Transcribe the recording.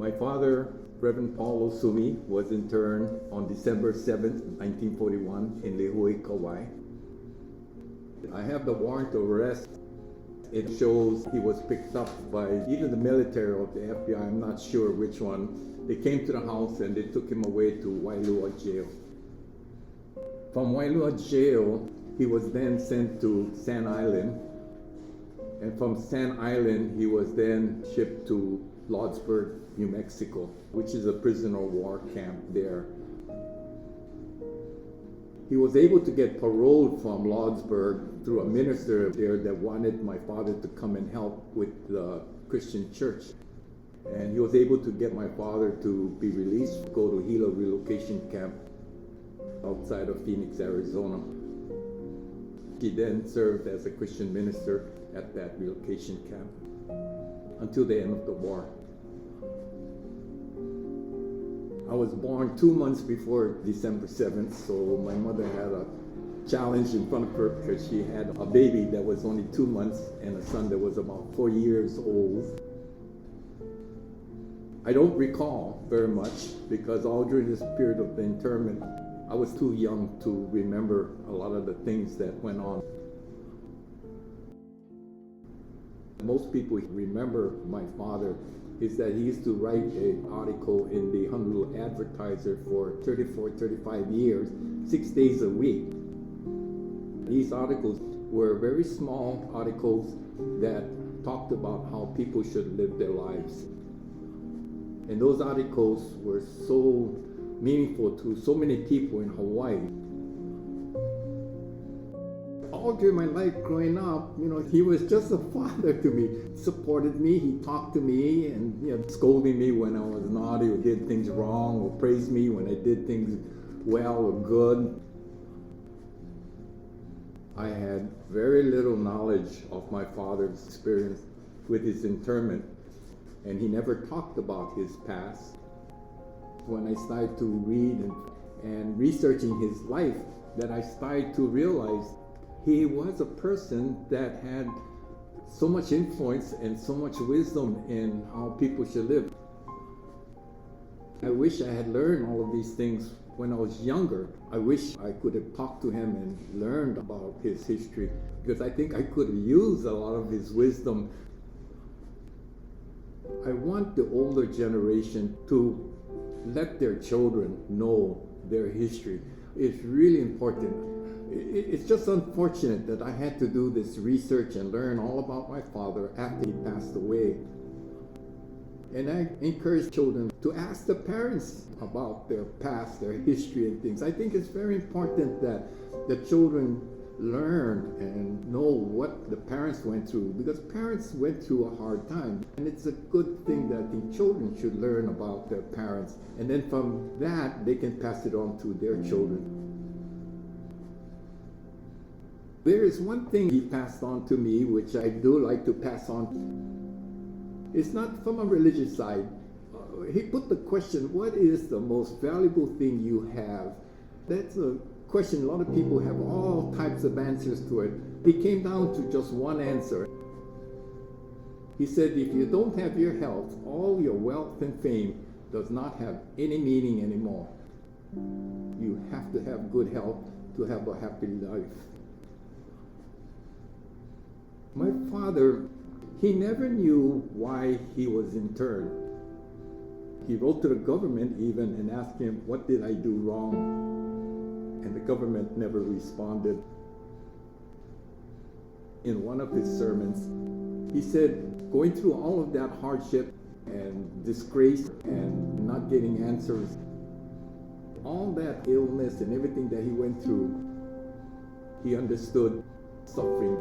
My father, Reverend Paul Osumi, was interned on December 7th, 1941 in Lihue, Kauai. I have the warrant of arrest. It shows he was picked up by either the military or the FBI, I'm not sure which one. They came to the house and they took him away to Wailua jail. From Wailua jail, he was then sent to Sand Island. And from Sand Island, he was then shipped to Lordsburg, New Mexico, which is a prisoner of war camp there. He was able to get paroled from Lordsburg through a minister there that wanted my father to come and help with the Christian church. And he was able to get my father to be released, go to Gila relocation camp outside of Phoenix, Arizona. He then served as a Christian minister at that relocation camp until the end of the war. I was born 2 months before December 7th, so my mother had a challenge in front of her because she had a baby that was only 2 months and a son that was about 4 years old. I don't recall very much because all during this period of the internment, I was too young to remember a lot of the things that went on. Most people remember my father is that he used to write an article in the Honolulu Advertiser for 35 years, 6 days a week. These articles were very small articles that talked about how people should live their lives. And those articles were so meaningful to so many people in Hawaii. All during my life growing up, he was just a father to me. He supported me, he talked to me and scolded me when I was naughty or did things wrong, or praised me when I did things well or good. I had very little knowledge of my father's experience with his internment, and he never talked about his past. When I started to read and researching his life, that I started to realize he was a person that had so much influence and so much wisdom in how people should live. I wish I had learned all of these things when I was younger. I wish I could have talked to him and learned about his history, because I think I could have used a lot of his wisdom. I want the older generation to let their children know their history. It's really important. It's just unfortunate that I had to do this research and learn all about my father after he passed away. And I encourage children to ask the parents about their past, their history and things. I think it's very important that the children learn and know what the parents went through, because parents went through a hard time. And it's a good thing that the children should learn about their parents. And then from that, they can pass it on to their children. There is one thing he passed on to me, which I do like to pass on. It's not from a religious side. He put the question, what is the most valuable thing you have? That's a question. A lot of people have all types of answers to it. He came down to just one answer. He said, if you don't have your health, all your wealth and fame does not have any meaning anymore. You have to have good health to have a happy life. My father, he never knew why he was interned. He wrote to the government even and asked him, what did I do wrong? And the government never responded. In one of his sermons, he said, going through all of that hardship and disgrace and not getting answers, all that illness and everything that he went through, he understood suffering.